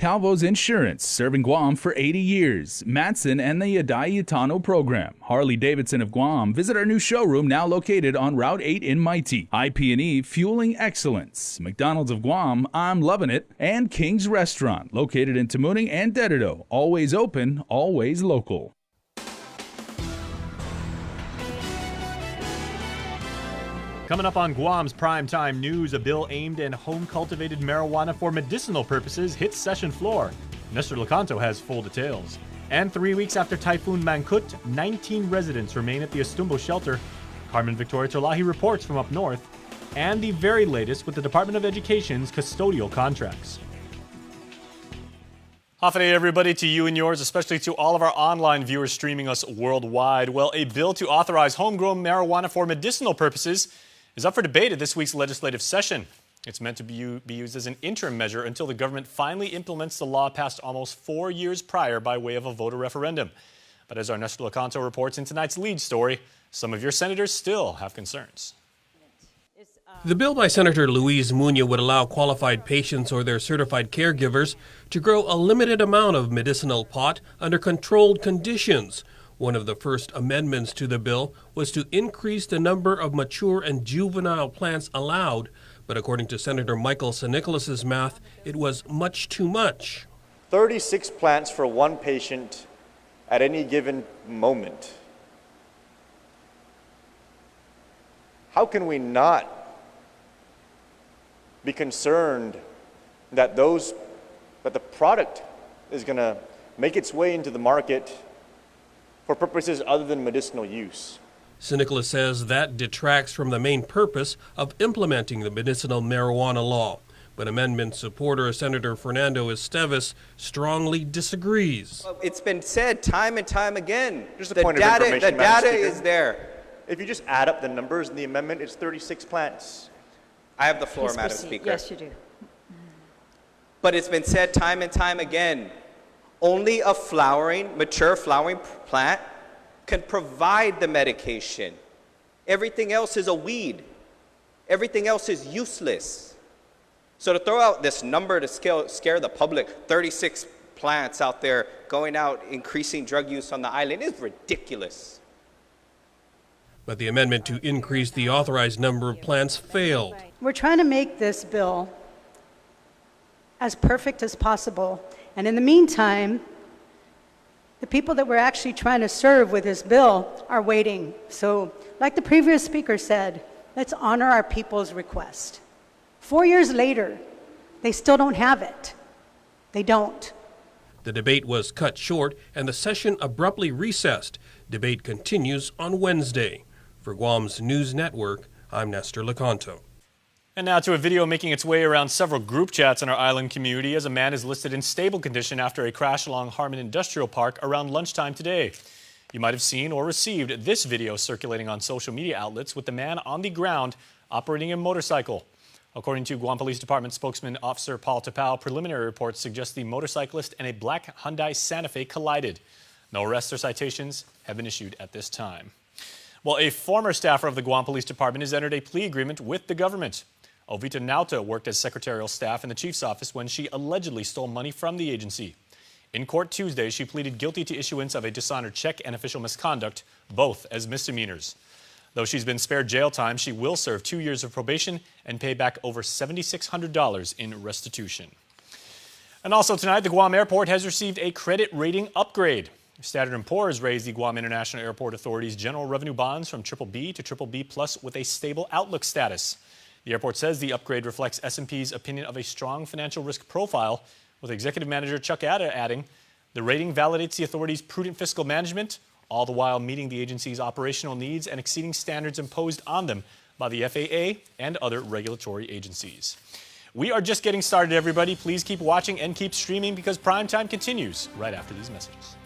Calvo's Insurance, serving Guam for 80 years. Matson and the Adayutano program. Harley-Davidson of Guam. Visit our new showroom now located on Route 8 in Mighty. IP&E, fueling excellence. McDonald's of Guam, I'm loving it. And King's Restaurant, located in Tamuning and Dededo. Always open, always local. Coming up on Guam's primetime news, a bill aimed at home-cultivated marijuana for medicinal purposes hits session floor. Nestor Lecanto has full details. And 3 weeks after Typhoon Mangkhut, 19 residents remain at the Estumbo shelter. Carmen Victoria Tolahi reports from up north. And the very latest with the Department of Education's custodial contracts. Hafa everybody, to you and yours, especially to all of our online viewers streaming us worldwide. Well, a bill to authorize homegrown marijuana for medicinal purposes is up for debate at this week's legislative session. It's meant to be used as an interim measure until the government finally implements the law passed almost 4 years prior by way of a voter referendum. But as our Nestor Lecanto reports in tonight's lead story, some of your senators still have concerns. The bill by Senator Luis Muñoz would allow qualified patients or their certified caregivers to grow a limited amount of medicinal pot under controlled conditions. One of the first amendments to the bill was to increase the number of mature and juvenile plants allowed, but according to Senator Michael Sanicolas's math, it was much too much. 36 plants for one patient at any given moment. How can we not be concerned that the product is going to make its way into the market for purposes other than medicinal use? Sanicolas says that detracts from the main purpose of implementing the medicinal marijuana law. But amendment supporter Senator Fernando Esteves strongly disagrees. It's been said time and time again. Just a point of information, the data is there. If you just add up the numbers in the amendment, it's 36 plants. I have the floor, Madam Speaker. Yes, you do. But it's been said time and time again. Only a mature flowering plant can provide the medication. Everything else is a weed. Everything else is useless. So to throw out this number to scare the public, 36 plants out there going out increasing drug use on the island, is ridiculous. But the amendment to increase the authorized number of plants failed. We're trying to make this bill as perfect as possible. And in the meantime, the people that we're actually trying to serve with this bill are waiting. So, like the previous speaker said, let's honor our people's request. 4 years later, they still don't have it. They don't. The debate was cut short and the session abruptly recessed. Debate continues on Wednesday. For Guam's News Network, I'm Nestor Lecanto. And now to a video making its way around several group chats in our island community as a man is listed in stable condition after a crash along Harmon Industrial Park around lunchtime today. You might have seen or received this video circulating on social media outlets with the man on the ground operating a motorcycle. According to Guam Police Department spokesman Officer Paul Tapao, preliminary reports suggest the motorcyclist and a black Hyundai Santa Fe collided. No arrests or citations have been issued at this time. Well, a former staffer of the Guam Police Department has entered a plea agreement with the government. Ovita Nauta worked as secretarial staff in the chief's office when she allegedly stole money from the agency. In court Tuesday, she pleaded guilty to issuance of a dishonored check and official misconduct, both as misdemeanors. Though she's been spared jail time, she will serve 2 years of probation and pay back over $7,600 in restitution. And also tonight, the Guam Airport has received a credit rating upgrade. Standard & Poor's raised the Guam International Airport Authority's general revenue bonds from BBB to BBB+ with a stable outlook status. The airport says the upgrade reflects S&P's opinion of a strong financial risk profile, with Executive Manager Chuck Ada adding, the rating validates the authority's prudent fiscal management, all the while meeting the agency's operational needs and exceeding standards imposed on them by the FAA and other regulatory agencies. We are just getting started, everybody. Please keep watching and keep streaming because Primetime continues right after these messages.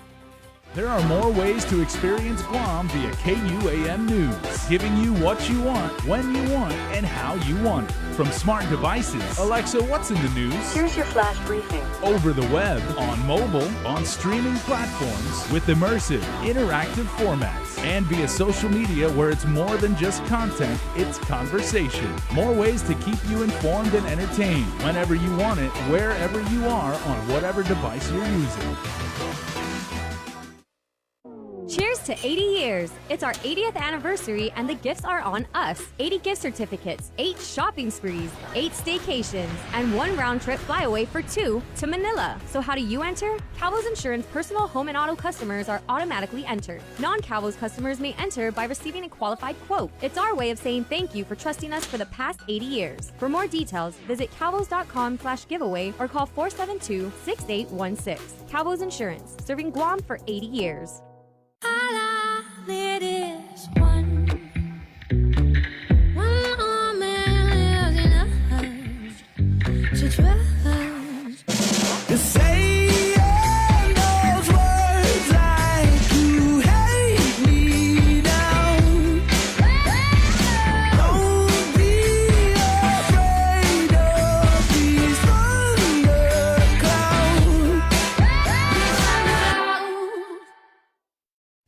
There are more ways to experience Guam via KUAM News, giving you what you want, when you want, and how you want it. From smart devices, Alexa, what's in the news? Here's your flash briefing. Over the web, on mobile, on streaming platforms, with immersive, interactive formats, and via social media where it's more than just content, it's conversation. More ways to keep you informed and entertained whenever you want it, wherever you are, on whatever device you're using. Cheers to 80 years! It's our 80th anniversary and the gifts are on us. 80 gift certificates, 8 shopping sprees, 8 staycations, and 1 round-trip flyaway for 2 to Manila. So how do you enter? Calvo's Insurance personal home and auto customers are automatically entered. Non-Calvo's customers may enter by receiving a qualified quote. It's our way of saying thank you for trusting us for the past 80 years. For more details, visit calvos.com/giveaway or call 472-6816. Calvo's Insurance, serving Guam for 80 years. It is one man lives enough to trust. Saying those words like you hate me now. Don't be afraid of these thunderclouds.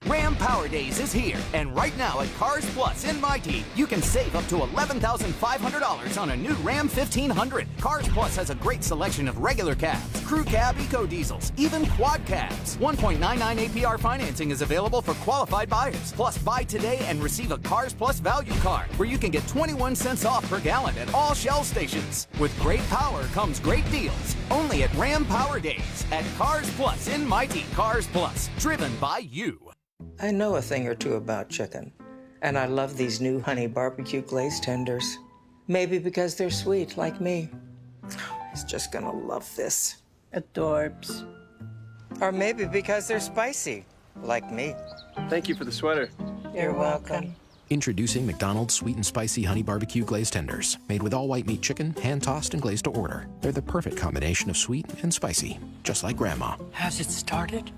Ram Power Days is here, and right now at Cars Plus in Mighty, you can save up to $11,500 on a new Ram 1500. Cars Plus has a great selection of regular cabs, crew cab eco diesels, even quad cabs. 1.99 APR financing is available for qualified buyers. Plus, buy today and receive a Cars Plus value card, where you can get 21 cents off per gallon at all Shell stations. With great power comes great deals. Only at Ram Power Days at Cars Plus in Mighty. Cars Plus, driven by you. I know a thing or two about chicken, and I love these new honey barbecue glazed tenders. Maybe because they're sweet, like me. He's just gonna love this. Adorbs. Or maybe because they're spicy, like me. Thank you for the sweater. You're welcome. Introducing McDonald's Sweet and Spicy Honey Barbecue Glazed Tenders. Made with all white meat chicken, hand-tossed and glazed to order. They're the perfect combination of sweet and spicy, just like Grandma. Has it started?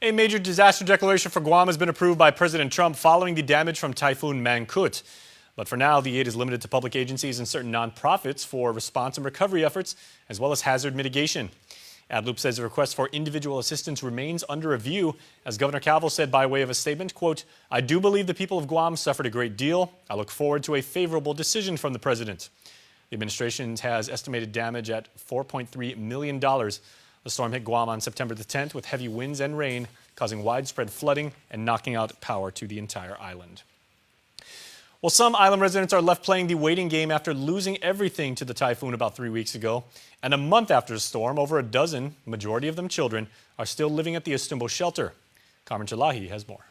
A major disaster declaration for Guam has been approved by President Trump following the damage from Typhoon Mangkhut. But for now, the aid is limited to public agencies and certain nonprofits for response and recovery efforts, as well as hazard mitigation. AdLoop says the request for individual assistance remains under review, as Governor Calvo said by way of a statement, quote, "I do believe the people of Guam suffered a great deal. I look forward to a favorable decision from the president." The administration has estimated damage at $4.3 million. The storm hit Guam on September the 10th with heavy winds and rain, causing widespread flooding and knocking out power to the entire island. Well, some island residents are left playing the waiting game after losing everything to the typhoon about 3 weeks ago. And a month after the storm, over a dozen, majority of them children, are still living at the Estumbo shelter. Carmen Chalahi has more.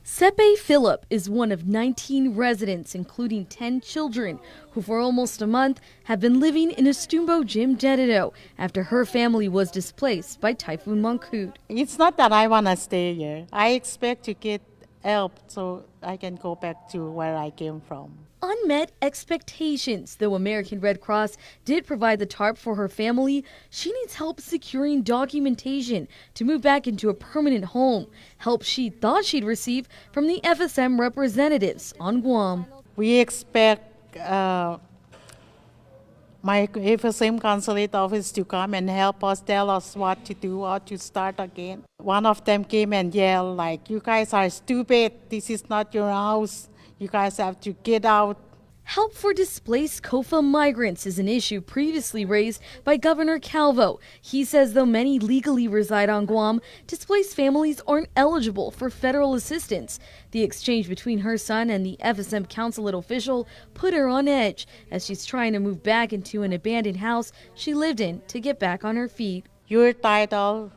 Sepe Philip is one of 19 residents, including 10 children, who for almost a month have been living in Estumbo Gym Dedido after her family was displaced by Typhoon Mangkhut. It's not that I want to stay here. I expect to get help so I can go back to where I came from. Unmet expectations. Though American Red Cross did provide the tarp for her family, she needs help securing documentation to move back into a permanent home, help she thought she'd receive from the FSM representatives on Guam. We expect my FSM consulate office to come and help us, tell us what to do, how to start again. One of them came and yelled like, "You guys are stupid, this is not your house. You guys have to get out." Help for displaced COFA migrants is an issue previously raised by Governor Calvo. He says though many legally reside on Guam, displaced families aren't eligible for federal assistance. The exchange between her son and the FSM consulate official put her on edge as she's trying to move back into an abandoned house she lived in to get back on her feet. Your title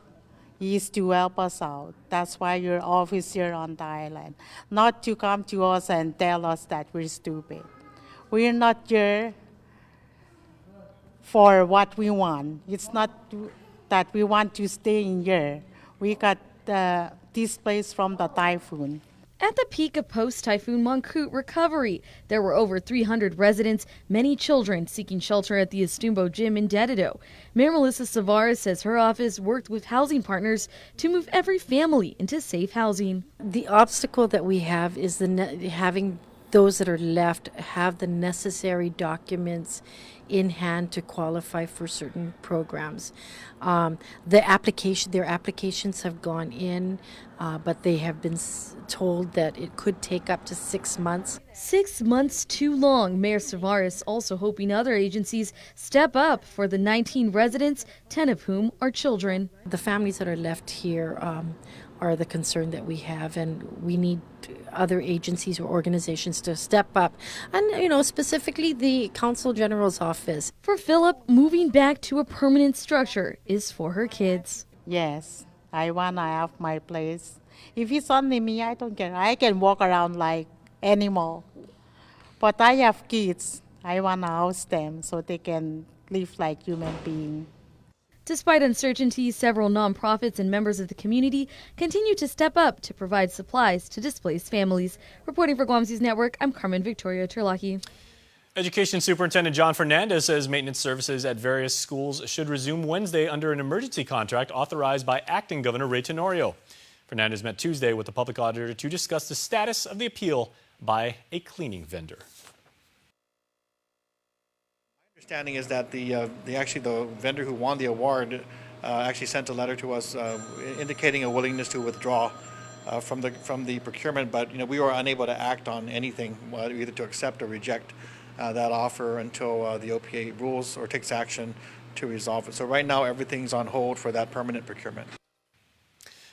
is to help us out. That's why you're office here on the island, not to come to us and tell us that we're stupid. We're not here for what we want. It's not that we want to stay in here. We got displaced from the typhoon. At the peak of post-Typhoon Mangkhut recovery, there were over 300 residents, many children, seeking shelter at the Estumbo Gym in Dededo. Mayor Melissa Savares says her office worked with housing partners to move every family into safe housing. The obstacle that we have is having those that are left have the necessary documents in hand to qualify for certain programs. Their applications have gone in, but they have been told that it could take up to 6 months. 6 months too long. Mayor Savares also hoping other agencies step up for the 19 residents, 10 of whom are children. The families that are left here are the concern that we have, and we need other agencies or organizations to step up, and specifically the Consul General's office. For Philip, moving back to a permanent structure is for her kids. Yes, I want to have my place. If it's only me, I don't care. I can walk around like animal. But I have kids. I want to house them so they can live like human beings. Despite uncertainty, several nonprofits and members of the community continue to step up to provide supplies to displaced families. Reporting for Guam News Network, I'm Carmen Victoria Turlaki. Education Superintendent John Fernandez says maintenance services at various schools should resume Wednesday under an emergency contract authorized by Acting Governor Ray Tenorio. Fernandez met Tuesday with the public auditor to discuss the status of the appeal by a cleaning vendor. Understanding is that the vendor who won the award actually sent a letter to us indicating a willingness to withdraw from the procurement, but we were unable to act on anything, either to accept or reject that offer until the OPA rules or takes action to resolve it. So right now everything's on hold for that permanent procurement.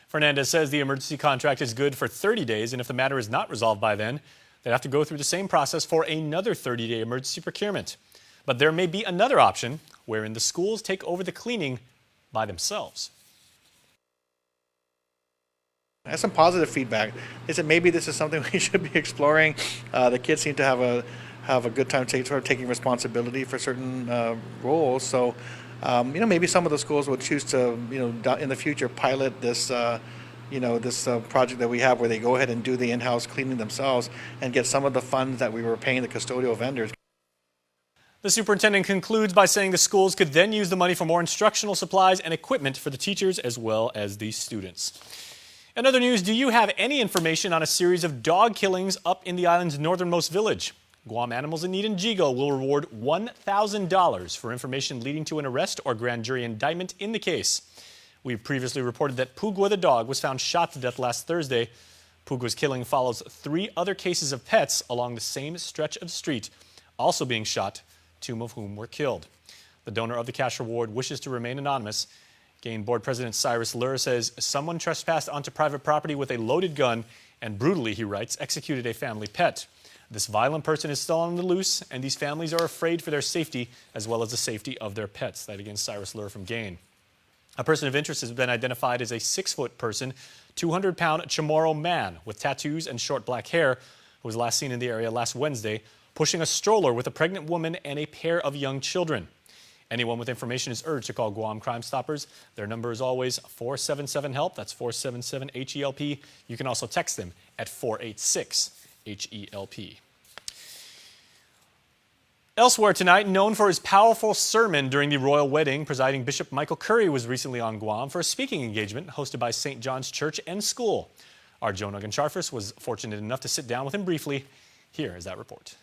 Fernandez says the emergency contract is good for 30 days, and if the matter is not resolved by then, they'd have to go through the same process for another 30-day emergency procurement. But there may be another option wherein the schools take over the cleaning by themselves. I had some positive feedback. They said maybe this is something we should be exploring. The kids seem to have a good time taking responsibility for certain roles. So, maybe some of the schools would choose to, in the future, pilot this, this project that we have where they go ahead and do the in-house cleaning themselves and get some of the funds that we were paying the custodial vendors. The superintendent concludes by saying the schools could then use the money for more instructional supplies and equipment for the teachers as well as the students. In other news, do you have any information on a series of dog killings up in the island's northernmost village? Guam Animals in Need in Jigo will reward $1,000 for information leading to an arrest or grand jury indictment in the case. We've previously reported that Pugwa the dog was found shot to death last Thursday. Pugwa's killing follows 3 other cases of pets along the same stretch of street, also being shot, 2 of whom were killed. The donor of the cash reward wishes to remain anonymous. GAIN Board President Cyrus Lur says someone trespassed onto private property with a loaded gun and brutally, he writes, executed a family pet. This violent person is still on the loose, and these families are afraid for their safety as well as the safety of their pets. That again, Cyrus Lur from GAIN. A person of interest has been identified as a 6-foot person, 200-pound Chamorro man with tattoos and short black hair, who was last seen in the area last Wednesday, pushing a stroller with a pregnant woman and a pair of young children. Anyone with information is urged to call Guam Crime Stoppers. Their number is always 477-HELP. That's 477-HELP. You can also text them at 486-HELP. Elsewhere tonight, known for his powerful sermon during the royal wedding, presiding Bishop Michael Curry was recently on Guam for a speaking engagement hosted by St. John's Church and School. Our Jonah Goncharfis was fortunate enough to sit down with him briefly. Here is that report.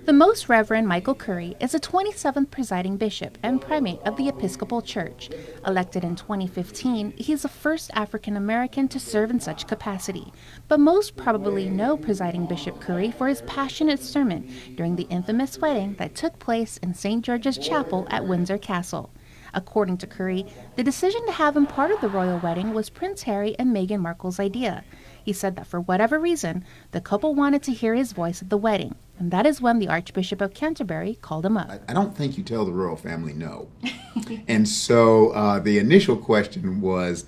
The Most Reverend Michael Curry is the 27th presiding bishop and primate of the Episcopal Church. Elected in 2015, he is the first African American to serve in such capacity. But most probably know presiding Bishop Curry for his passionate sermon during the infamous wedding that took place in St. George's Chapel at Windsor Castle. According to Curry, the decision to have him part of the royal wedding was Prince Harry and Meghan Markle's idea. He said that for whatever reason, the couple wanted to hear his voice at the wedding, and that is when the Archbishop of Canterbury called him up. I don't think you tell the royal family no. And so the initial question was,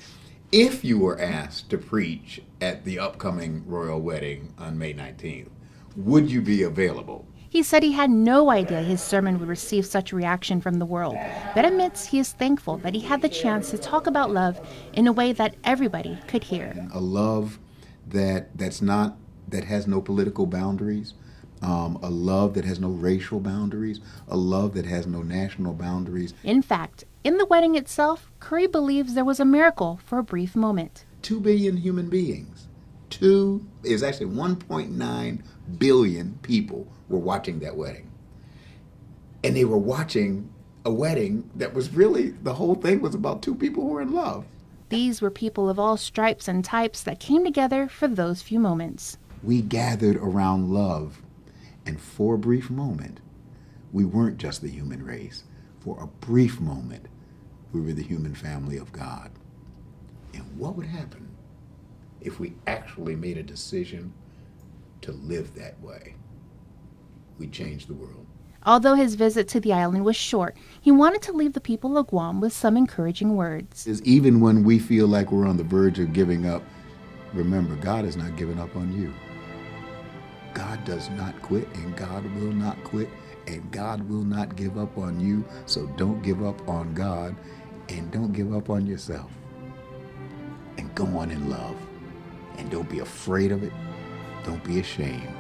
if you were asked to preach at the upcoming royal wedding on May 19th, would you be available? He said he had no idea his sermon would receive such reaction from the world, but admits he is thankful that he had the chance to talk about love in a way that everybody could hear. A love that has no political boundaries, a love that has no racial boundaries, a love that has no national boundaries. In fact, in the wedding itself, Curry believes there was a miracle for a brief moment. 2 billion human beings. Is actually 1.9 billion people were watching that wedding. And they were watching a wedding that was really, the whole thing was about two people who were in love. These were people of all stripes and types that came together for those few moments. We gathered around love, and for a brief moment, we weren't just the human race. For a brief moment, we were the human family of God. And what would happen if we actually made a decision to live that way? We'd change the world. Although his visit to the island was short, he wanted to leave the people of Guam with some encouraging words. Even when we feel like we're on the verge of giving up, remember, God has not given up on you. God does not quit, and God will not quit, and God will not give up on you. So don't give up on God, and don't give up on yourself. And go on in love. And don't be afraid of it. Don't be ashamed.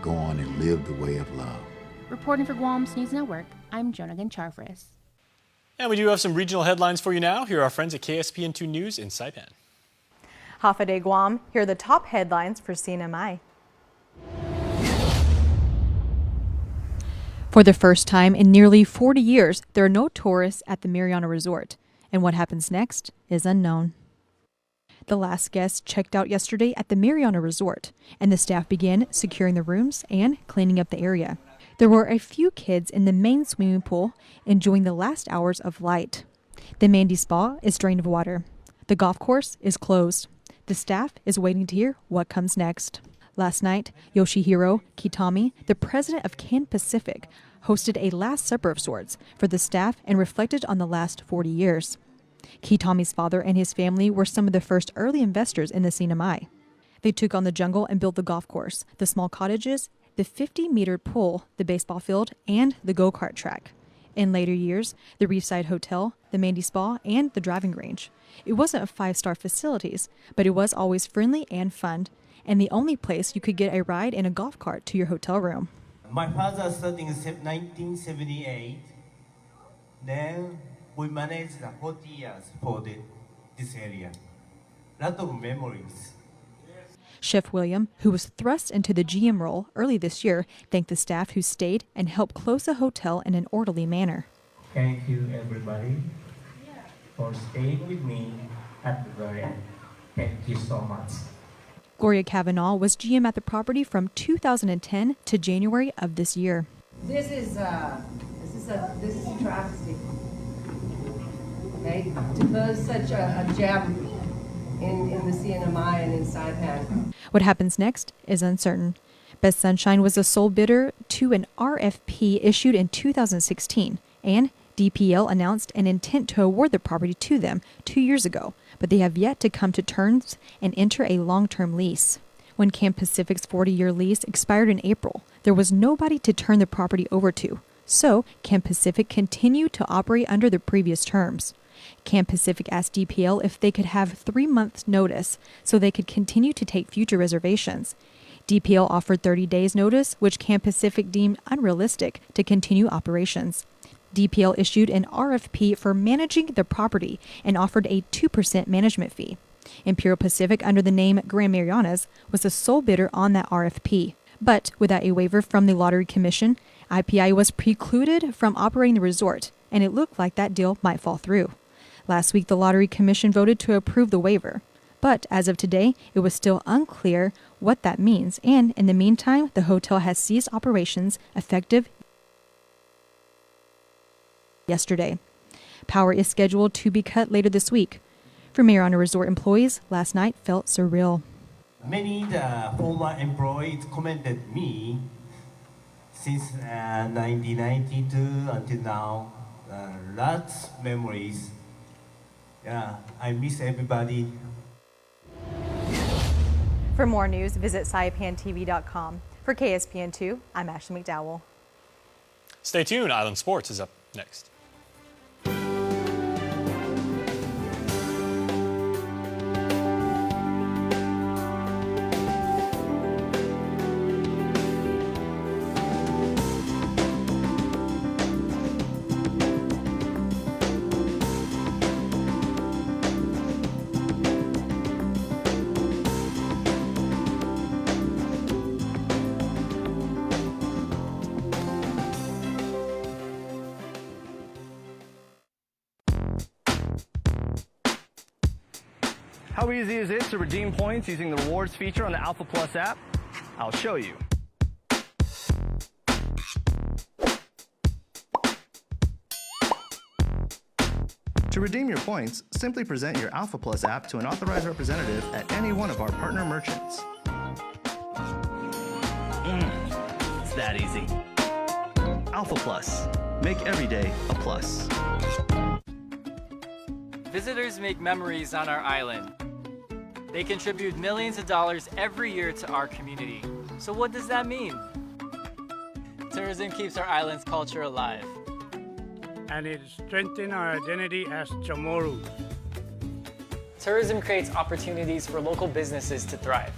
Go on and live the way of love. Reporting for Guam's News Network, I'm Jonah Goncharfres. And we do have some regional headlines for you now. Here are our friends at KSPN2 News in Saipan. Half a day Guam, here are the top headlines for CNMI. For the first time in nearly 40 years, there are no tourists at the Mariana Resort, and what happens next is unknown. The last guests checked out yesterday at the Mariana Resort, and the staff began securing the rooms and cleaning up the area. There were a few kids in the main swimming pool enjoying the last hours of light. The Mandy Spa is drained of water. The golf course is closed. The staff is waiting to hear what comes next. Last night, Yoshihiro Kitami, the president of KAM Pacific, hosted a Last Supper of sorts for the staff and reflected on the last 40 years. Kitami's father and his family were some of the first early investors in the CNMI. They took on the jungle and built the golf course, the small cottages, the 50-meter pool, the baseball field, and the go-kart track. In later years, the Reefside Hotel, the Mandy Spa, and the driving range. It wasn't a 5-star facilities, but it was always friendly and fun, and the only place you could get a ride in a golf cart to your hotel room. My father started in 1978. Then we managed 40 years for this area. Lot of memories. Chef William, who was thrust into the GM role early this year, thanked the staff who stayed and helped close the hotel in an orderly manner. Thank you, everybody, for staying with me at the very end. Thank you so much. Gloria Kavanaugh was GM at the property from 2010 to January of this year. This is a travesty. Okay, to lose such a gem in the CNMI and in Saipan. What happens next is uncertain. Best Sunshine was the sole bidder to an RFP issued in 2016, and DPL announced an intent to award the property to them 2 years ago, but they have yet to come to terms and enter a long-term lease. When KAM Pacific's 40-year lease expired in April, there was nobody to turn the property over to, so KAM Pacific continued to operate under the previous terms. KAM Pacific asked DPL if they could have 3 months' notice so they could continue to take future reservations. DPL offered 30 days' notice, which KAM Pacific deemed unrealistic to continue operations. DPL issued an RFP for managing the property and offered a 2% management fee. Imperial Pacific, under the name Grand Marianas, was the sole bidder on that RFP. But without a waiver from the Lottery Commission, IPI was precluded from operating the resort, and it looked like that deal might fall through. Last week, the Lottery Commission voted to approve the waiver. But as of today, it was still unclear what that means, and in the meantime, the hotel has ceased operations effective yesterday. Power is scheduled to be cut later this week. For Mariana Resort employees, last night felt surreal. Many former employees commented me since 1992 until now. Lots of memories. Yeah, I miss everybody. For more news, visit saipantv.com. For KSPN2, I'm Ashley McDowell. Stay tuned. Island Sports is up next. How easy is it to redeem points using the rewards feature on the Alpha Plus app? I'll show you. To redeem your points, simply present your Alpha Plus app to an authorized representative at any one of our partner merchants. It's that easy. Alpha Plus. Make every day a plus. Visitors make memories on our island. They contribute millions of dollars every year to our community. So what does that mean? Tourism keeps our island's culture alive. And it strengthens our identity as Chamorros. Tourism creates opportunities for local businesses to thrive.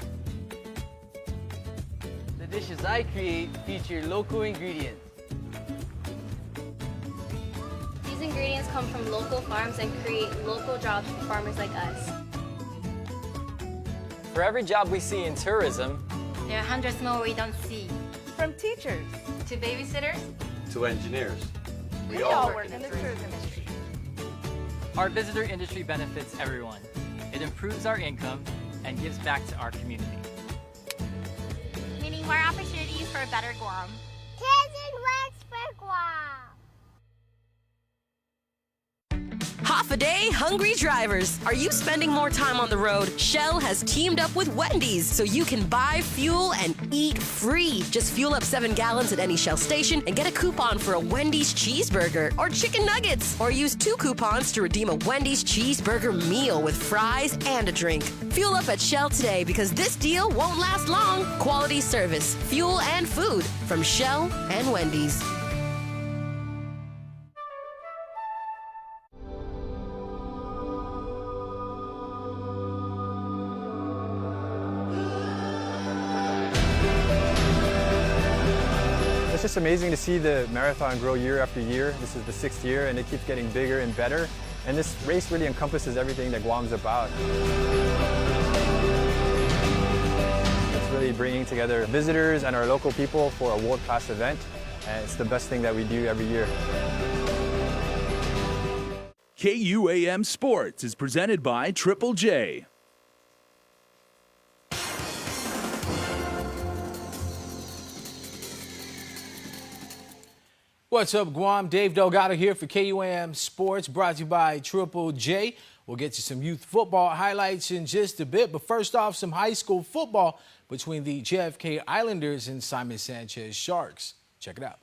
The dishes I create feature local ingredients. These ingredients come from local farms and create local jobs for farmers like us. For every job we see in tourism, there are hundreds more we don't see. From teachers to babysitters to engineers. We all work in the tourism industry. Our visitor industry benefits everyone. It improves our income and gives back to our community. Meaning more opportunities for a better Guam. Tourism works for Guam. Half a day, hungry drivers. Are you spending more time on the road? Shell has teamed up with Wendy's so you can buy fuel and eat free. Just fuel up 7 gallons at any Shell station and get a coupon for a Wendy's cheeseburger or chicken nuggets. Or use 2 coupons to redeem a Wendy's cheeseburger meal with fries and a drink. Fuel up at Shell today because this deal won't last long. Quality service, fuel and food from Shell and Wendy's. It's just amazing to see the marathon grow year after year. This is the 6th year and it keeps getting bigger and better. And this race really encompasses everything that Guam's about. It's really bringing together visitors and our local people for a world-class event. And it's the best thing that we do every year. KUAM Sports is presented by Triple J. What's up, Guam? Dave Delgado here for KUAM Sports, brought to you by Triple J. We'll get you some youth football highlights in just a bit, but first off, some high school football between the JFK Islanders and Simon Sanchez Sharks. Check it out.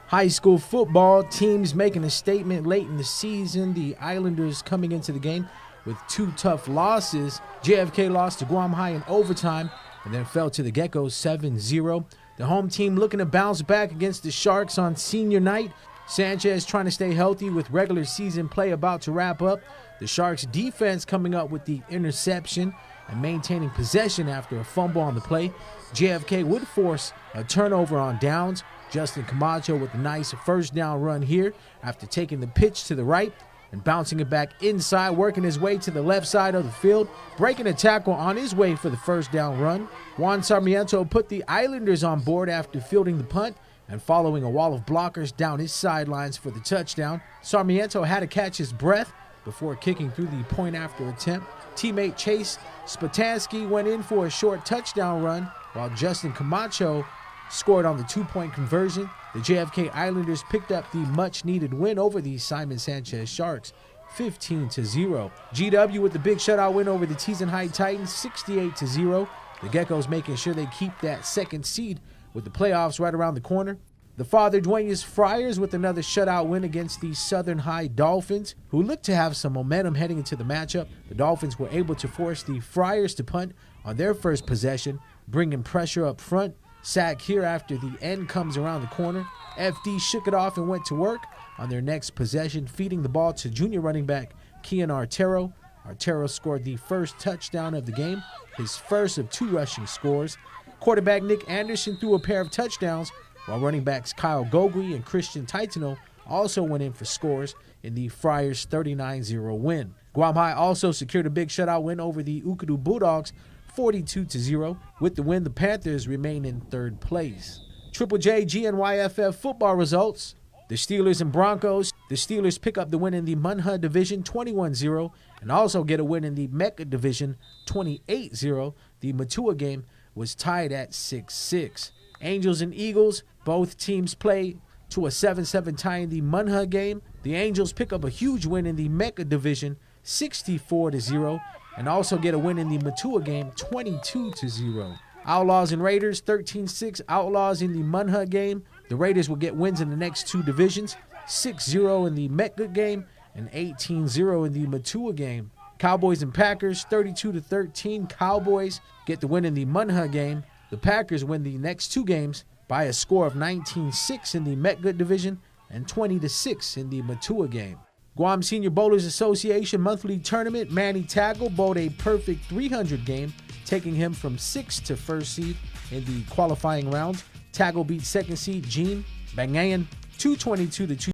High school football teams making a statement late in the season. The Islanders coming into the game with 2 tough losses. JFK lost to Guam High in overtime and then fell to the Geckos 7-0. The home team looking to bounce back against the Sharks on senior night. Sanchez trying to stay healthy with regular season play about to wrap up. The Sharks defense coming up with the interception and maintaining possession after a fumble on the play. JFK would force a turnover on downs. Justin Camacho with a nice first down run here after taking the pitch to the right and bouncing it back inside, working his way to the left side of the field, breaking a tackle on his way for the first down run. Juan Sarmiento put the Islanders on board after fielding the punt and following a wall of blockers down his sidelines for the touchdown. Sarmiento had to catch his breath before kicking through the point after attempt. Teammate Chase Spatansky went in for a short touchdown run while Justin Camacho scored on the 2-point conversion. The JFK Islanders picked up the much-needed win over the Simon Sanchez Sharks, 15-0. GW with the big shutout win over the Teason High Titans, 68-0. The Geckos making sure they keep that second seed with the playoffs right around the corner. The Father Duenas Friars with another shutout win against the Southern High Dolphins, who look to have some momentum heading into the matchup. The Dolphins were able to force the Friars to punt on their first possession, bringing pressure up front. Sack here after the end comes around the corner. FD shook it off and went to work on their next possession, feeding the ball to junior running back Kian Artero. Artero scored the first touchdown of the game, his first of 2 rushing scores. Quarterback Nick Anderson threw a pair of touchdowns, while running backs Kyle Gogui and Christian Titano also went in for scores in the Friars' 39-0 win. Guam High also secured a big shutout win over the Ukadu Bulldogs, 42-0. With the win, the Panthers remain in 3rd place. Triple J GNYFF football results. The Steelers and Broncos. The Steelers pick up the win in the Munha Division 21-0 and also get a win in the Mecca Division 28-0. The Matua game was tied at 6-6. Angels and Eagles, both teams play to a 7-7 tie in the Munha game. The Angels pick up a huge win in the Mecca Division 64-0 and also get a win in the Matua game 22-0. Outlaws and Raiders 13-6 Outlaws in the Munha game. The Raiders will get wins in the next two divisions, 6-0 in the Mecca game and 18-0 in the Matua game. Cowboys and Packers 32-13. Cowboys get the win in the Munha game. The Packers win the next two games by a score of 19-6 in the Mecca division and 20-6 in the Matua game. Guam Senior Bowlers Association monthly tournament, Manny Tagle bowled a perfect 300 game, taking him from 6th to 1st seed in the qualifying round. Tagle beat 2nd seed Gene Bangayan 222-2.